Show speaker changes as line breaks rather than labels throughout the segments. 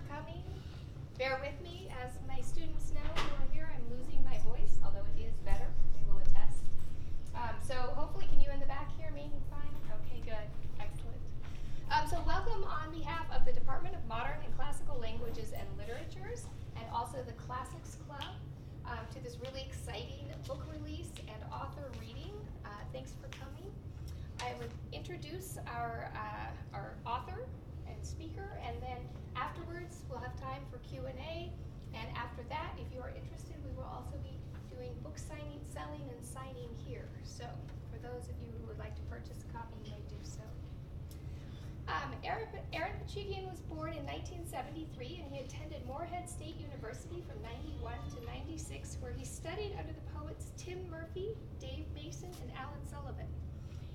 coming. Bear with me, as my students know who are here, I'm losing my voice, although it is better, they will attest. So hopefully, can you in the back hear me fine? Okay, good, excellent. So welcome on behalf of the Department of Modern and Classical Languages and Literatures, and also the Classics Club, to this really exciting book release and author reading. Thanks for coming. I would introduce our author and speaker, and then afterwards we'll have time for Q&A, and after that, if you are interested, we will also be doing book signing, selling, and signing here. So for those of you who would like to purchase a copy, you may do so. Aaron Poochigian was born in 1973, and he attended Morehead State University from 91 to 96, where he studied under the poets Tim Murphy, Dave Mason, and Alan Sullivan.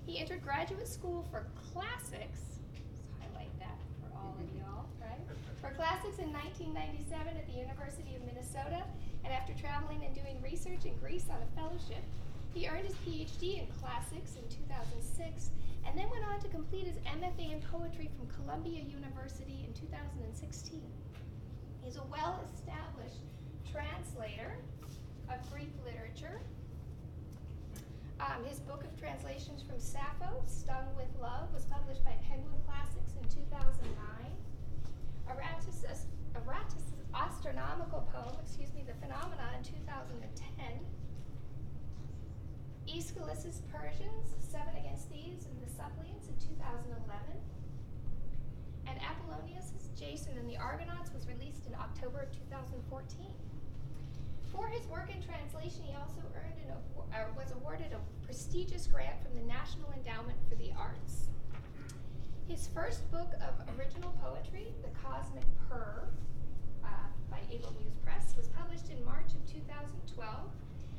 He entered graduate school for classics, let's highlight that for all of y'all, right? For classics in 1997 at the University of Minnesota, and after traveling and doing research in Greece on a fellowship, he earned his PhD in classics in 2006, and then went on to complete his MFA in poetry from Columbia University in 2016. He's a well-established translator of Greek literature. His book of translations from Sappho, Stung with Love, was published by Penguin Classics in 2009. Aratus' astronomical poem, The Phenomena, in 2010. Aeschylus's Persians, Seven Against Thieves, and the Suppliants in 2011. And Apollonius's Jason and the Argonauts was released in October of 2014. For his work in translation, he also was awarded a prestigious grant from the National Endowment for the Arts. His first book of original poetry, The Cosmic Purr, by McLane Press, was published in March of 2012,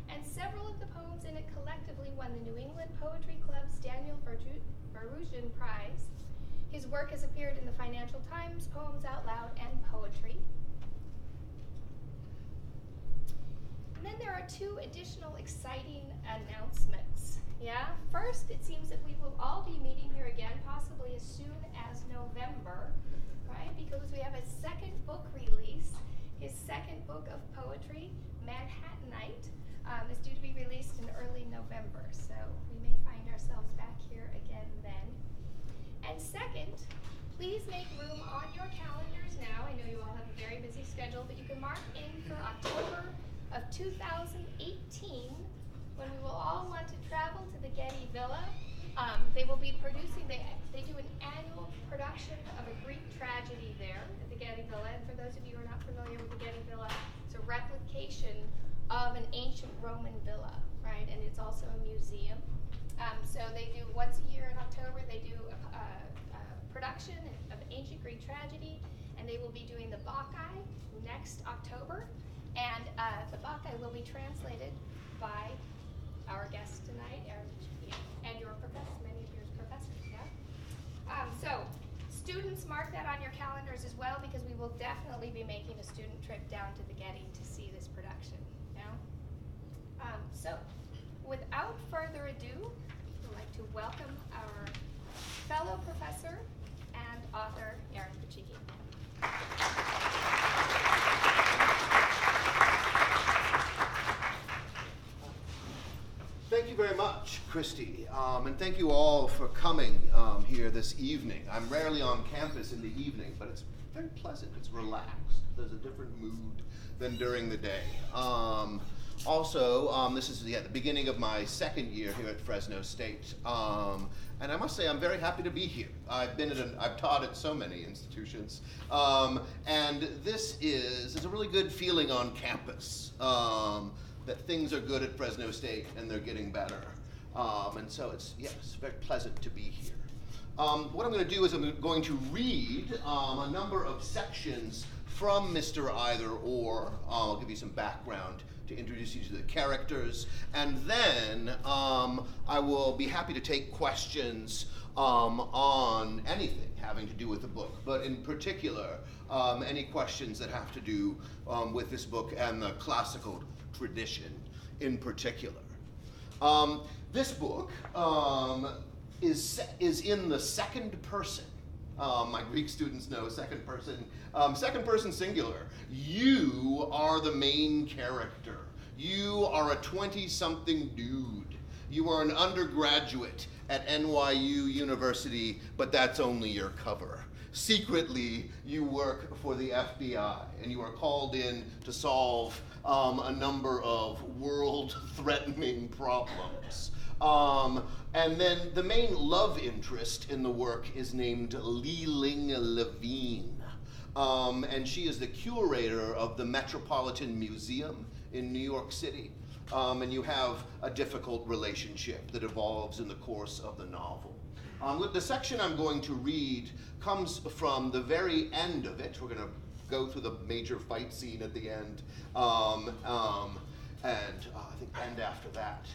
and several of the poems in it collectively won the New England Poetry Club's Daniel Barusian Prize. His work has appeared in the Financial Times, Poems Out Loud, and Poetry. And then there are two additional exciting announcements. First, it seems that we will all be meeting here again, possibly as soon as November, right? Because we have a second book release. His second book of poetry, Manhattanite, is due to be released in early November. So we may find ourselves back here again then. And second, please make room on your calendars now. I know you all have a very busy schedule, but you can mark in for October of 2018, when we will all want to travel to the Getty Villa. They will be producing, they do an annual production of a Greek tragedy there at the Getty Villa. And for those of you who are not familiar with the Getty Villa, it's a replication of an ancient Roman villa, right? And it's also a museum. So they do once a year in October, they do a production of ancient Greek tragedy, and they will be doing the Bacchae next October. And the Bacchae will be translated by our guest tonight, Aaron Poochigian, and your professor, many of your professors, so students, mark that on your calendars as well, because we will definitely be making a student trip down to the Getty to see this production. So without further ado, I'd like to welcome our fellow professor and author, Aaron Poochigian.
Thank you very much, Kristi, and thank you all for coming here this evening. I'm rarely on campus in the evening, but it's very pleasant. It's relaxed. There's a different mood than during the day. This is the beginning of my second year here at Fresno State, and I must say I'm very happy to be here. I've taught at so many institutions, and this is a really good feeling on campus. That things are good at Fresno State and they're getting better. And so it's very pleasant to be here. What I'm going to do is I'm going to read a number of sections from Mr. Either Or. I'll give you some background to introduce you to the characters. And then I will be happy to take questions on anything having to do with the book, but in particular, any questions that have to do with this book and the classical tradition in particular. This book is in the second person, My Greek students know second person singular. You are the main character. You are a 20-something dude. You are an undergraduate at NYU University, but that's only your cover. Secretly, you work for the FBI, and you are called in to solve a number of world-threatening problems. And then the main love interest in the work is named Li-Ling Levine. And she is the curator of the Metropolitan Museum in New York City. And you have a difficult relationship that evolves in the course of the novel. The section I'm going to read comes from the very end of it. We're going to go through the major fight scene at the end, and I think end after that,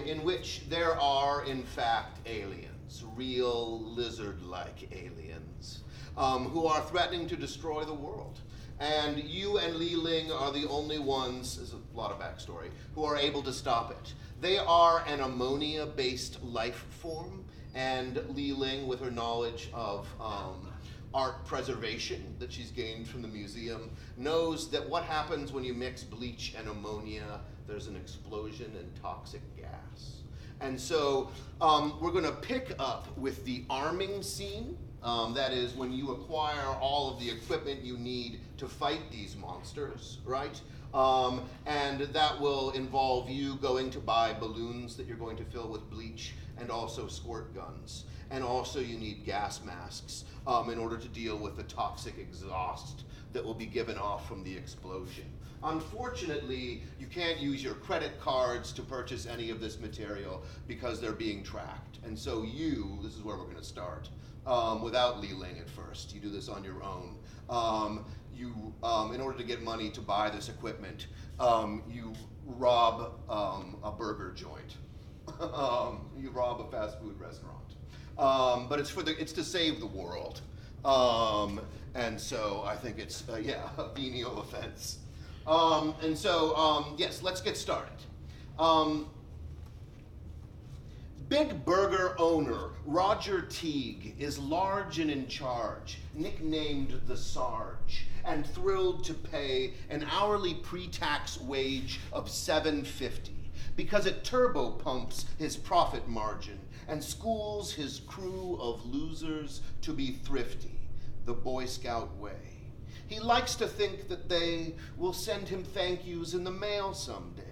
in which there are, in fact, aliens, real lizard-like aliens, who are threatening to destroy the world. And you and Li Ling are the only ones, there's a lot of backstory, who are able to stop it. They are an ammonia-based life form, and Li Ling, with her knowledge of art preservation that she's gained from the museum, knows that what happens when you mix bleach and ammonia, there's an explosion and toxic gas. And so we're going to pick up with the arming scene. That is when you acquire all of the equipment you need to fight these monsters, right? And that will involve you going to buy balloons that you're going to fill with bleach and also squirt guns. And also you need gas masks in order to deal with the toxic exhaust that will be given off from the explosion. Unfortunately, you can't use your credit cards to purchase any of this material because they're being tracked. And so this is where we're going to start, without Li Ling at first. You do this on your own. In order to get money to buy this equipment, you rob a burger joint. You rob a fast food restaurant. But it's to save the world. And so I think it's, a venial offense. Yes, let's get started. Big Burger owner Roger Teague is large and in charge, nicknamed the Sarge, and thrilled to pay an hourly pre-tax wage of $7.50 because it turbo pumps his profit margin and schools his crew of losers to be thrifty, the Boy Scout way. He likes to think that they will send him thank yous in the mail someday.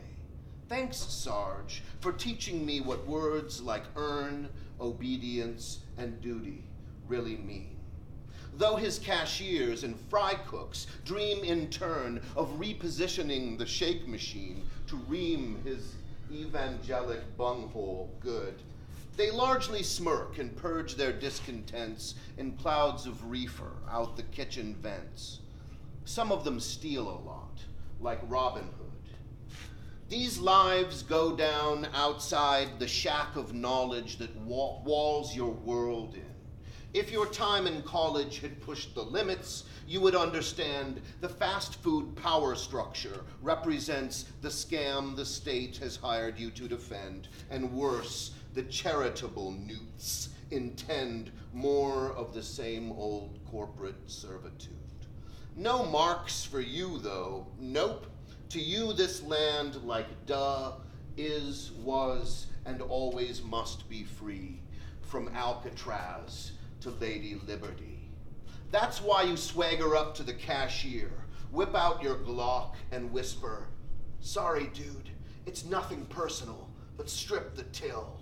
Thanks, Sarge, for teaching me what words like earn, obedience, and duty really mean. Though his cashiers and fry cooks dream in turn of repositioning the shake machine to ream his evangelic bunghole good, they largely smirk and purge their discontents in clouds of reefer out the kitchen vents. Some of them steal a lot, like Robin Hood. These lives go down outside the shack of knowledge that walls your world in. If your time in college had pushed the limits, you would understand the fast food power structure represents the scam the state has hired you to defend, and worse, the charitable newts intend more of the same old corporate servitude. No marks for you, though. Nope. To you, this land, like duh, is, was, and always must be free, from Alcatraz to Lady Liberty. That's why you swagger up to the cashier, whip out your Glock, and whisper, "Sorry, dude, it's nothing personal, but strip the till."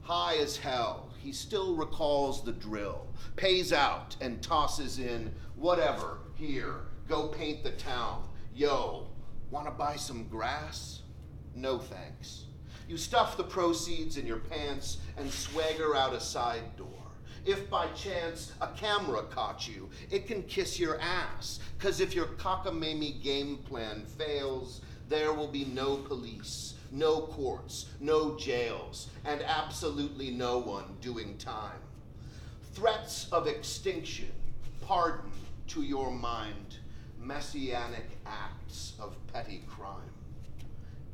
High as hell, he still recalls the drill, pays out, and tosses in, "Whatever, here, go paint the town. Yo, wanna buy some grass?" No thanks. You stuff the proceeds in your pants and swagger out a side door. If by chance a camera caught you, it can kiss your ass, 'cause if your cockamamie game plan fails, there will be no police, no courts, no jails, and absolutely no one doing time. Threats of extinction, pardon to your mind, messianic acts of petty crime.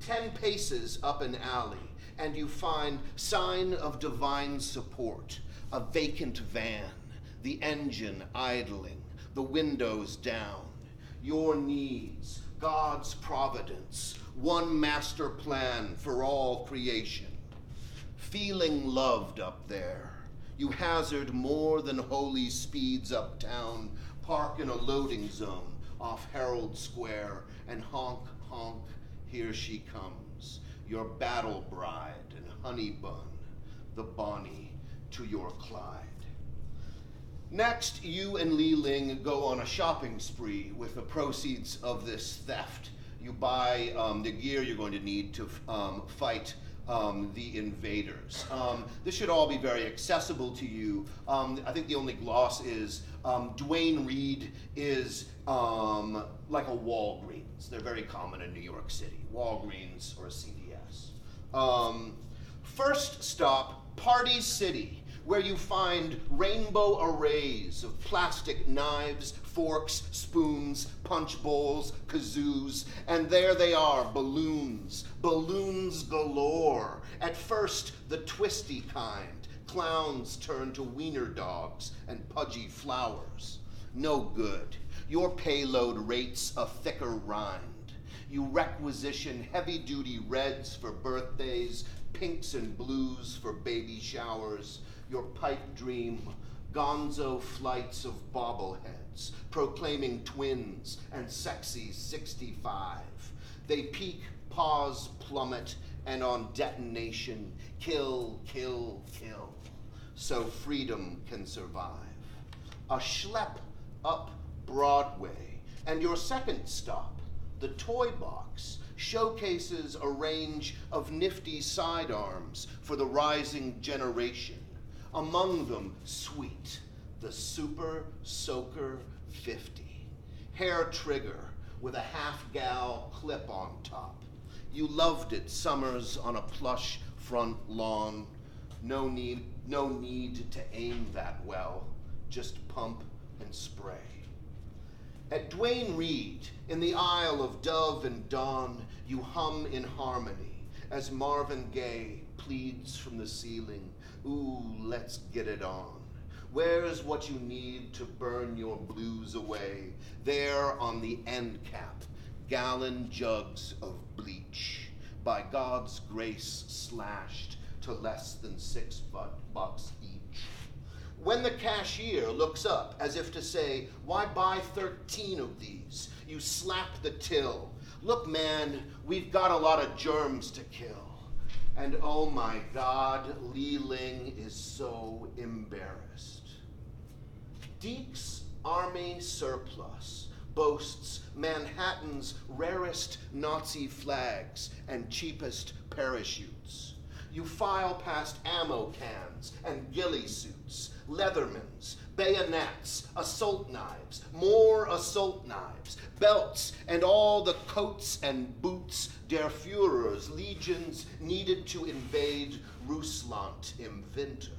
10 paces up an alley, and you find sign of divine support, a vacant van, the engine idling, the windows down. Your needs, God's providence, one master plan for all creation. Feeling loved up there, you hazard more than holy speeds uptown, park in a loading zone off Herald Square, and honk, honk, here she comes, your battle bride and honey bun, the Bonnie to your Clyde. Next, you and Li Ling go on a shopping spree with the proceeds of this theft. You buy the gear you're going to need to fight the invaders. This should all be very accessible to you. I think the only gloss is Duane Reade is like a Walgreens. They're very common in New York City. Walgreens or a CVS. First stop, Party City, where you find rainbow arrays of plastic knives, forks, spoons, punch bowls, kazoos, and there they are, balloons galore. At first, the twisty kind. Clowns turn to wiener dogs and pudgy flowers. No good. Your payload rates a thicker rind. You requisition heavy-duty reds for birthdays, pinks and blues for baby showers. Your pipe dream, gonzo flights of bobbleheads, proclaiming twins and sexy 65. They peak, pause, plummet, and on detonation, kill, kill, kill, so freedom can survive. A schlep up Broadway, and your second stop, the Toy Box, showcases a range of nifty sidearms for the rising generation. Among them, Sweet, the Super Soaker 50. Hair trigger with a half-gal clip on top. You loved it summers on a plush front lawn. No need to aim that well, just pump and spray. At Duane Reade, in the Isle of Dove and Dawn, you hum in harmony as Marvin Gaye pleads from the ceiling, ooh, let's get it on. Where's what you need to burn your blues away? There on the end cap, gallon jugs of bleach, by God's grace slashed to less than $6 each. When the cashier looks up as if to say, why buy 13 of these? You slap the till. Look, man, we've got a lot of germs to kill. And oh my God, Li Ling is so embarrassed. Deke's Army surplus boasts Manhattan's rarest Nazi flags and cheapest parachutes. You file past ammo cans and ghillie suits, Leathermans, bayonets, assault knives, more assault knives, belts, and all the coats and boots der Führer's legions needed to invade Russland im Winter.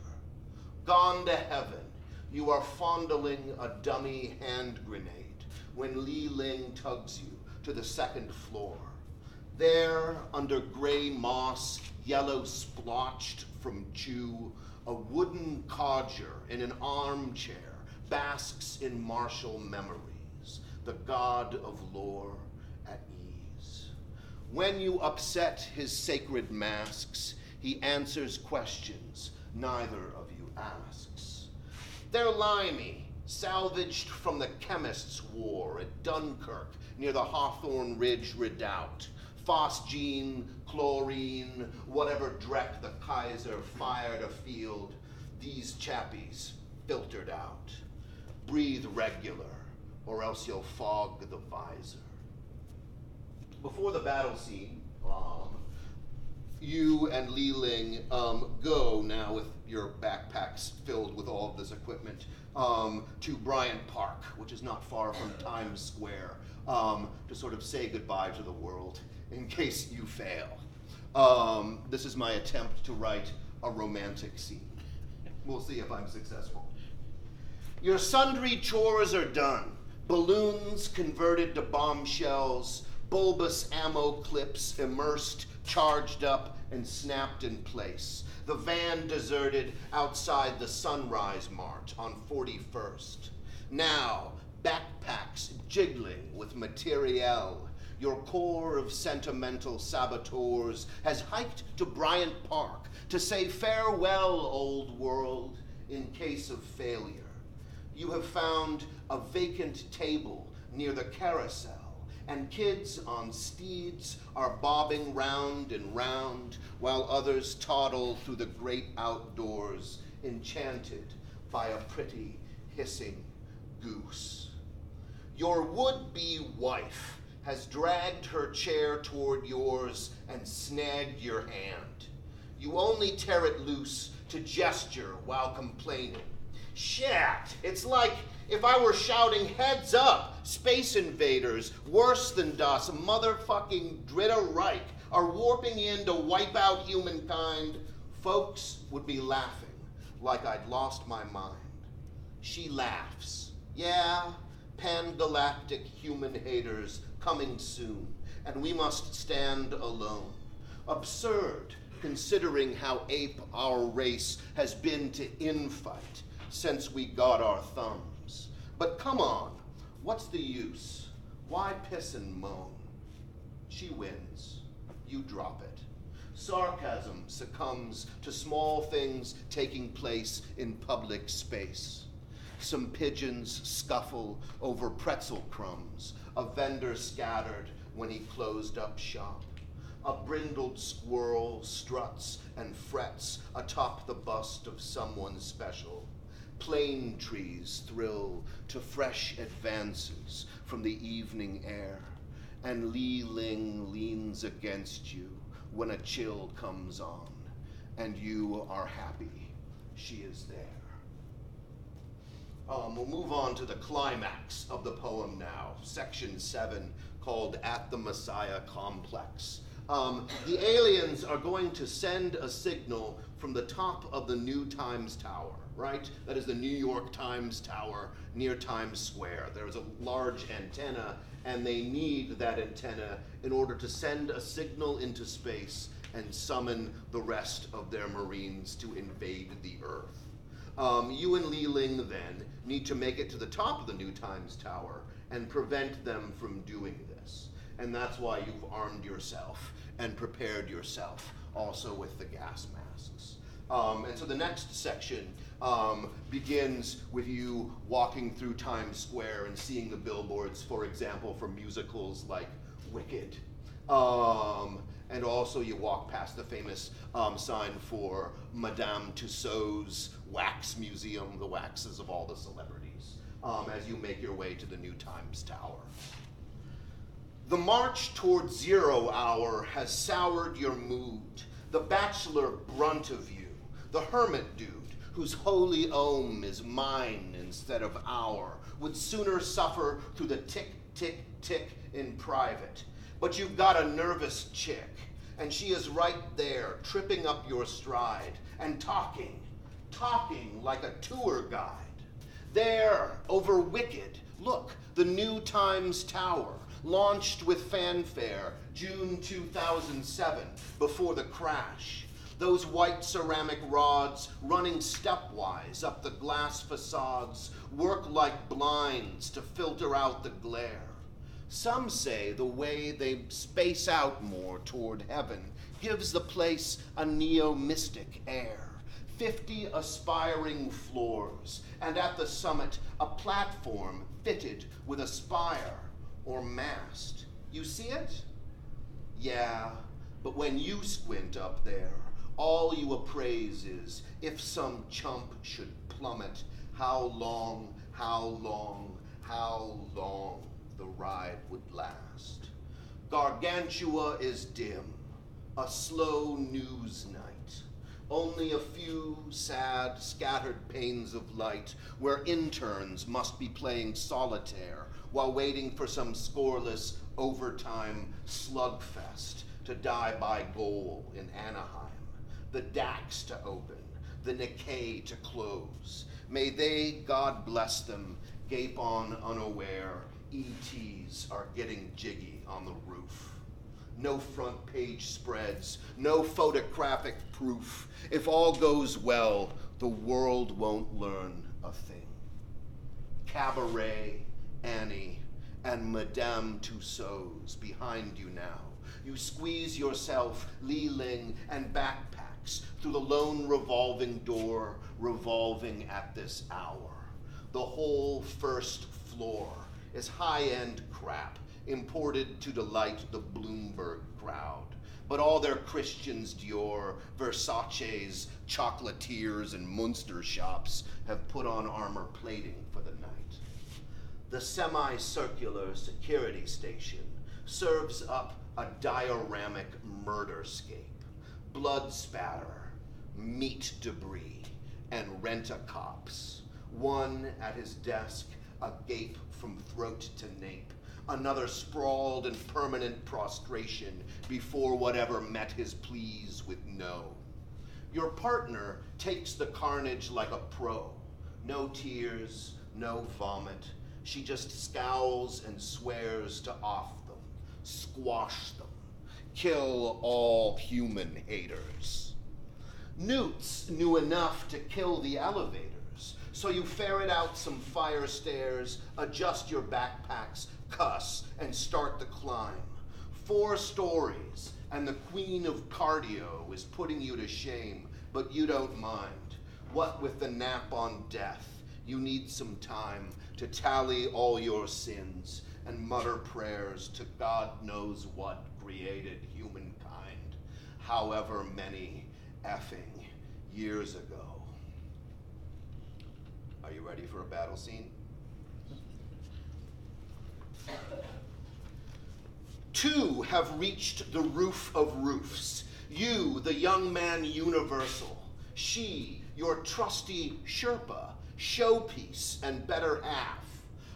Gone to heaven, you are fondling a dummy hand grenade when Li Ling tugs you to the second floor. There, under gray moss, yellow splotched from dew, a wooden codger in an armchair basks in martial memories, the god of lore at ease. When you upset his sacred masks, he answers questions neither of you asks. They're limey, salvaged from the chemists' war at Dunkirk near the Hawthorne Ridge Redoubt. Phosgene, chlorine, whatever dreck the Kaiser fired afield, these chappies filtered out. Breathe regular, or else you'll fog the visor. Before the battle scene, you and Li Ling go now with your backpacks filled with all of this equipment to Bryant Park, which is not far from Times Square, to sort of say goodbye to the world in case you fail. This is my attempt to write a romantic scene. We'll see if I'm successful. Your sundry chores are done. Balloons converted to bombshells, bulbous ammo clips immersed, charged up, and snapped in place. The van deserted outside the Sunrise Mart on 41st. Now, backpacks jiggling with materiel. Your corps of sentimental saboteurs has hiked to Bryant Park to say farewell, old world, in case of failure. You have found a vacant table near the carousel, and kids on steeds are bobbing round and round while others toddle through the great outdoors, enchanted by a pretty hissing goose. Your would-be wife has dragged her chair toward yours and snagged your hand. You only tear it loose to gesture while complaining. Shit, it's like if I were shouting, heads up, space invaders, worse than DOS, motherfucking Dritte Reich are warping in to wipe out humankind, folks would be laughing like I'd lost my mind. She laughs. Yeah, pan-galactic human haters coming soon, and we must stand alone. Absurd, considering how ape our race has been to infight since we got our thumbs. But come on, what's the use? Why piss and moan? She wins. You drop it. Sarcasm succumbs to small things taking place in public space. Some pigeons scuffle over pretzel crumbs, a vendor scattered when he closed up shop. A brindled squirrel struts and frets atop the bust of someone special. Plane trees thrill to fresh advances from the evening air, and Li Ling leans against you when a chill comes on, and you are happy she is there. We'll move on to the climax of the poem now, section 7, called At the Messiah Complex. The aliens are going to send a signal from the top of the New Times Tower, right? That is the New York Times Tower near Times Square. There's a large antenna, and they need that antenna in order to send a signal into space and summon the rest of their Marines to invade the Earth. You and Li Ling, then, need to make it to the top of the New Times Tower and prevent them from doing this. And that's why you've armed yourself and prepared yourself, also with the gas masks. And so the next section begins with you walking through Times Square and seeing the billboards, for example, for musicals like Wicked. And also you walk past the famous sign for Madame Tussauds Wax Museum, the waxes of all the celebrities, as you make your way to the New Times Tower. The march toward 0 hour has soured your mood. The bachelor brunt of you, the hermit dude, whose holy ohm is mine instead of our, would sooner suffer through the tick, tick, tick in private. But you've got a nervous chick, and she is right there, tripping up your stride, and talking like a tour guide. There, over Wicked, look, the New Times Tower, launched with fanfare, June 2007, before the crash. Those white ceramic rods running stepwise up the glass facades work like blinds to filter out the glare. Some say the way they space out more toward heaven gives the place a neo-mystic air. 50 aspiring floors, and at the summit, a platform fitted with a spire or mast. You see it? Yeah, but when you squint up there, all you appraise is, if some chump should plummet, how long the ride would last. Gargantua is dim, a slow news night. Only a few sad, scattered panes of light where interns must be playing solitaire while waiting for some scoreless overtime slugfest to die by goal in Anaheim. The DAX to open, the Nikkei to close. May they, God bless them, gape on unaware. ETs are getting jiggy on the roof. no front page spreads, no photographic proof. If all goes well, the world won't learn a thing. Cabaret, Annie, and Madame Tussauds behind you now. You squeeze yourself, Li Ling, and backpacks through the lone revolving door, revolving at this hour. The whole first floor is high-end crap, imported to delight the Bloomberg crowd. But all their Christians Dior, Versace's, chocolatiers, and Munster shops have put on armor plating for the night. The semicircular security station serves up a dioramic murderscape, blood spatter, meat debris, and rent-a-cops. One at his desk, agape from throat to nape, another sprawled in permanent prostration before whatever met his pleas with no. Your partner takes the carnage like a pro. No tears, no vomit. She just scowls and swears to off them, squash them, kill all human haters. Newts knew enough to kill the elevators, so you ferret out some fire stairs, adjust your backpacks, cuss, and start the climb. 4 stories, and the queen of cardio is putting you to shame, but you don't mind. What with the nap on death, you need some time to tally all your sins and mutter prayers to God knows what created humankind, however many effing years ago. Are you ready for a battle scene? 2 have reached the roof of roofs. You, the young man universal. She, your trusty Sherpa, showpiece and better half.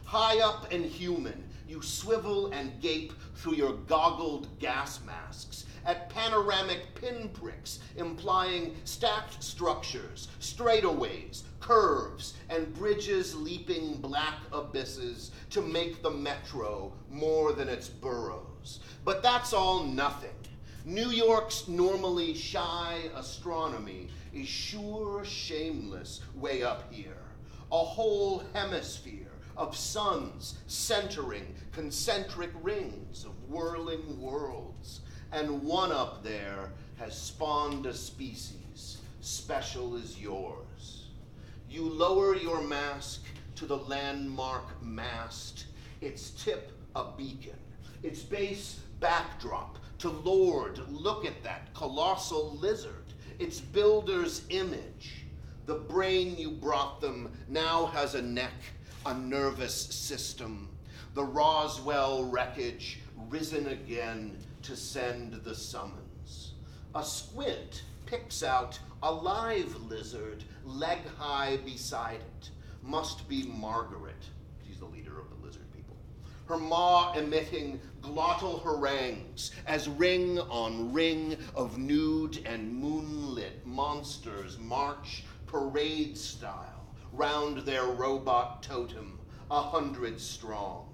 High up and human, you swivel and gape through your goggled gas masks at panoramic pinpricks implying stacked structures, straightaways, curves, and bridges leaping black abysses to make the metro more than its boroughs. But that's all nothing. New York's normally shy astronomy is sure shameless way up here. A whole hemisphere of suns centering concentric rings of whirling worlds. And one up there has spawned a species special as yours. You lower your mask to the landmark mast, its tip a beacon, its base backdrop to Lord, look at that colossal lizard, its builder's image. The brain you brought them now has a neck, a nervous system. The Roswell wreckage risen again to send the summons. A squint picks out a live lizard, leg high beside it. Must be Margaret. She's the leader of the lizard people. Her maw emitting glottal harangues as ring on ring of nude and moonlit monsters march parade style round their robot totem, 100 strong.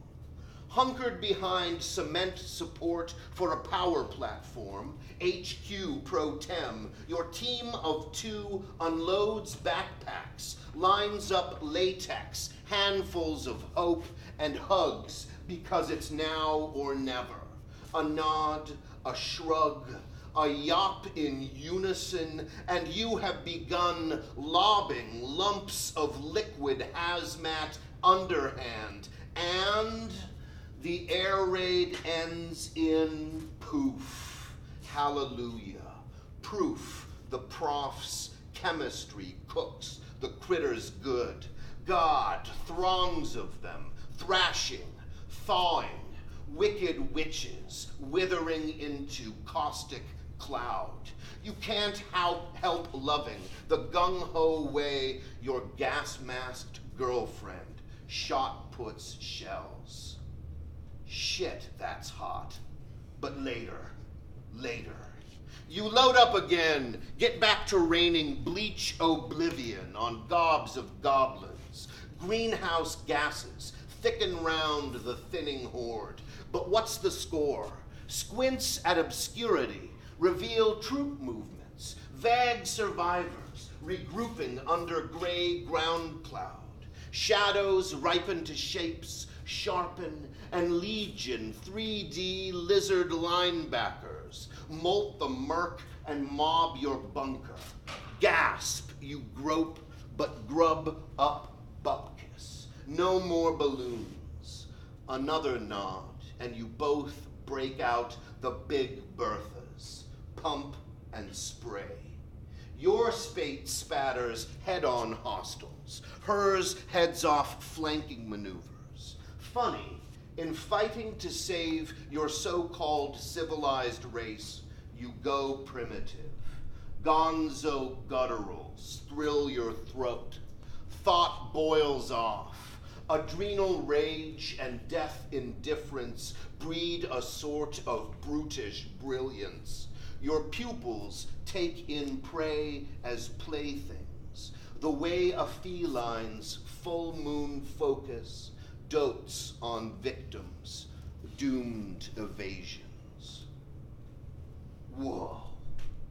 Hunkered behind cement support for a power platform, HQ pro tem, your team of 2 unloads backpacks, lines up latex, handfuls of hope and hugs because it's now or never. A nod, a shrug, a yop in unison, and you have begun lobbing lumps of liquid hazmat underhand, and the air raid ends in poof. Hallelujah. Proof the prof's chemistry cooks the critters good. God, throngs of them, thrashing, thawing, wicked witches withering into caustic cloud. You can't help loving the gung-ho way your gas-masked girlfriend shot puts shells. Shit, that's hot. But later. You load up again, get back to raining bleach oblivion on gobs of goblins. Greenhouse gases thicken round the thinning horde. But what's the score? squints at obscurity, reveal troop movements, vague survivors regrouping under gray ground cloud. Shadows ripen to shapes, sharpen, and legion 3D lizard linebackers molt the murk and mob your bunker. Gasp, you grope, but grub up bupkis. No more balloons. Another nod, and you both break out the big Berthas, pump and spray. Your spate spatters head-on hostiles. Hers heads off flanking maneuvers. Funny, in fighting to save your so-called civilized race, you go primitive. Gonzo gutturals thrill your throat. Thought boils off. Adrenal rage and death indifference breed a sort of brutish brilliance. Your pupils take in prey as playthings, the way a feline's full moon focus dotes on victims, doomed evasions. Whoa,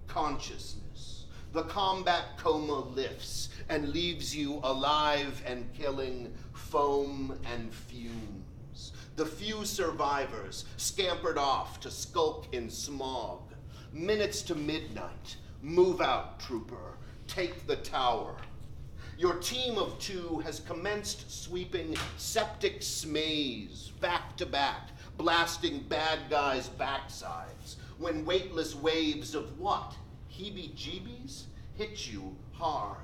consciousness. The combat coma lifts and leaves you alive and killing foam and fumes. The few survivors scampered off to skulk in smog. Minutes to midnight. Move out, trooper. Take the tower. Your team of two has commenced sweeping septic smays back to back, blasting bad guys' backsides, when weightless waves of what? Heebie-jeebies? Hit you hard.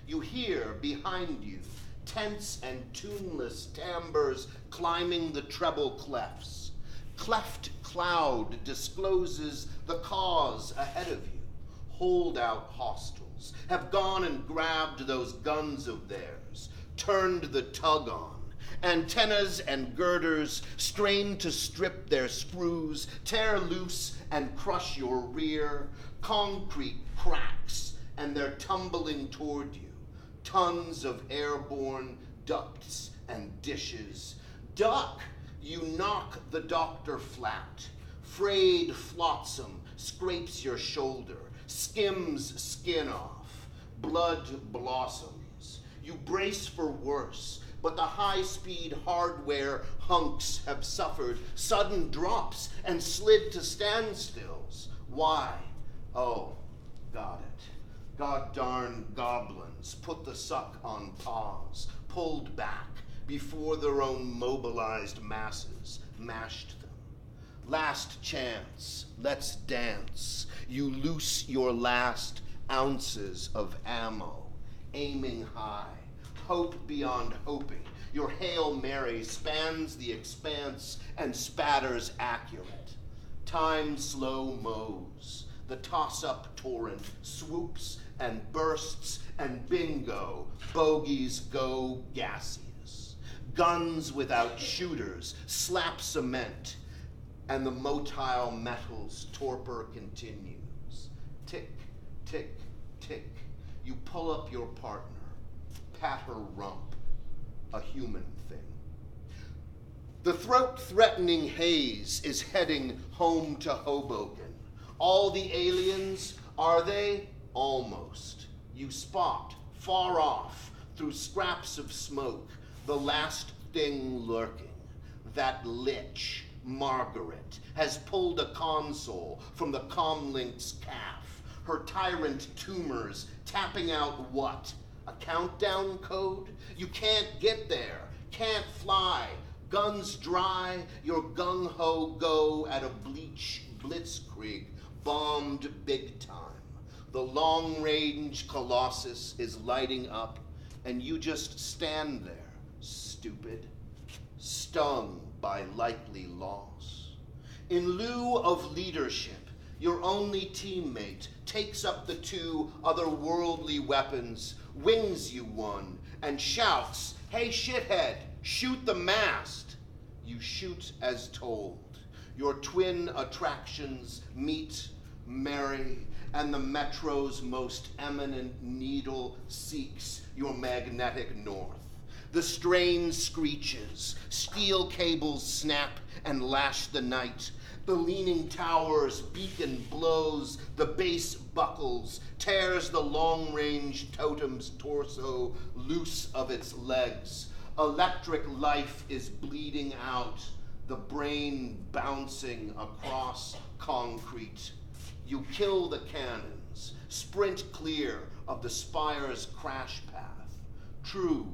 You hear behind you tense and tuneless timbres climbing the treble clefts. Cleft cloud discloses the cause ahead of you. Holdout hostiles have gone and grabbed those guns of theirs, turned the tug on. Antennas and girders strain to strip their screws, tear loose and crush your rear. Concrete cracks and they're tumbling toward you. Tons of airborne ducts and dishes. Duck! You knock the doctor flat. Frayed flotsam scrapes your shoulder, skims skin off. Blood blossoms. You brace for worse, but the high-speed hardware hunks have suffered sudden drops and slid to standstills. Why? Oh, got it. God darn goblins put the suck on pause, pulled back before their own mobilized masses mashed them. Last chance, let's dance. You loose your last ounces of ammo, aiming high, hope beyond hoping. Your Hail Mary spans the expanse and spatters accurate. Time slow-mo's. The toss-up torrent swoops and bursts, and bingo, bogeys go gaseous. Guns without shooters slap cement, and the motile metal's torpor continues. Tick, tick, tick. You pull up your partner, pat her rump, a human thing. The throat-threatening haze is heading home to Hoboken. All the aliens, are they? Almost. You spot, far off, through scraps of smoke, the last thing lurking. That lich, Margaret, has pulled a console from the comlink's calf, her tyrant tumors tapping out what? A countdown code? You can't get there, can't fly, guns dry, your gung-ho go at a blitzkrieg, bombed big time. The long-range colossus is lighting up, and you just stand there, stupid, stung by likely loss. In lieu of leadership, your only teammate takes up the two otherworldly weapons, wings you one, and shouts, "Hey shithead, shoot the mast!" You shoot as told. Your twin attractions meet, marry, and the metro's most eminent needle seeks your magnetic north. The strain screeches, steel cables snap and lash the night. The leaning tower's beacon blows, the base buckles, tears the long-range totem's torso loose of its legs. Electric life is bleeding out, the brain bouncing across concrete. You kill the cannons, sprint clear of the spire's crash path. True,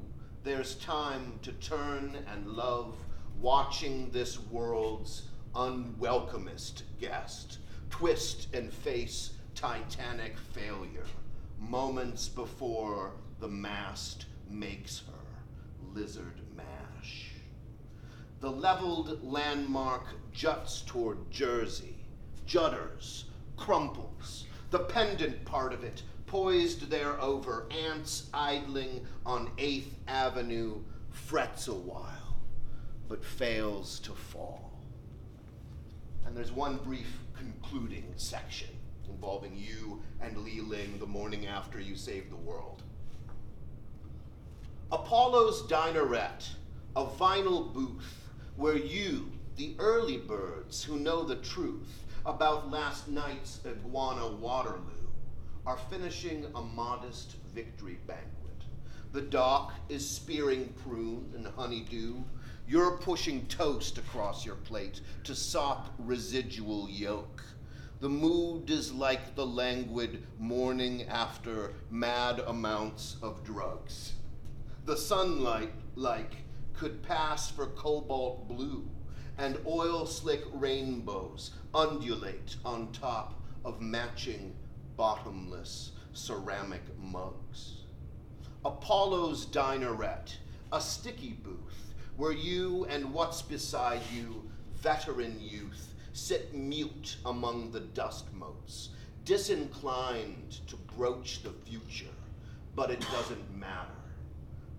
there's time to turn and love, watching this world's unwelcomest guest twist and face titanic failure, moments before the mast makes her lizard mash. The leveled landmark juts toward Jersey, judders, crumples, the pendant part of it poised there over ants idling on 8th Avenue frets a while, but fails to fall. And there's one brief concluding section involving you and Li Ling the morning after you saved the world. Apollo's Dineret, a vinyl booth where you, the early birds who know the truth about last night's iguana Waterloo, are finishing a modest victory banquet. The dock is spearing prune and honeydew. You're pushing toast across your plate to sop residual yolk. The mood is like the languid morning after mad amounts of drugs. The sunlight, could pass for cobalt blue, and oil-slick rainbows undulate on top of matching bottomless ceramic mugs. Apollo's Dineret, a sticky booth where you and what's beside you, veteran youth, sit mute among the dust motes, disinclined to broach the future, but it doesn't matter.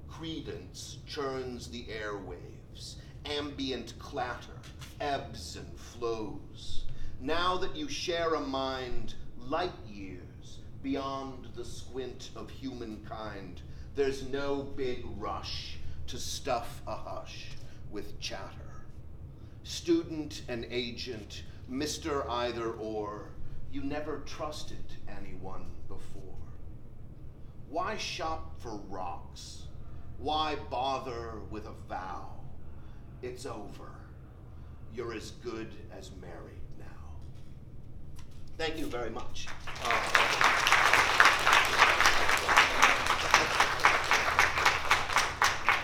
Credence churns the airwaves, ambient clatter ebbs and flows. Now that you share a mind light years beyond the squint of humankind, there's no big rush to stuff a hush with chatter. Student and agent, Mr. Either or, you never trusted anyone before. Why shop for rocks? Why bother with a vow? It's over. You're as good as married now. Thank you very much.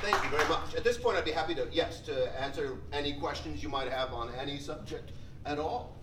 Thank you very much. At this point, I'd be happy to answer any questions you might have on any subject at all.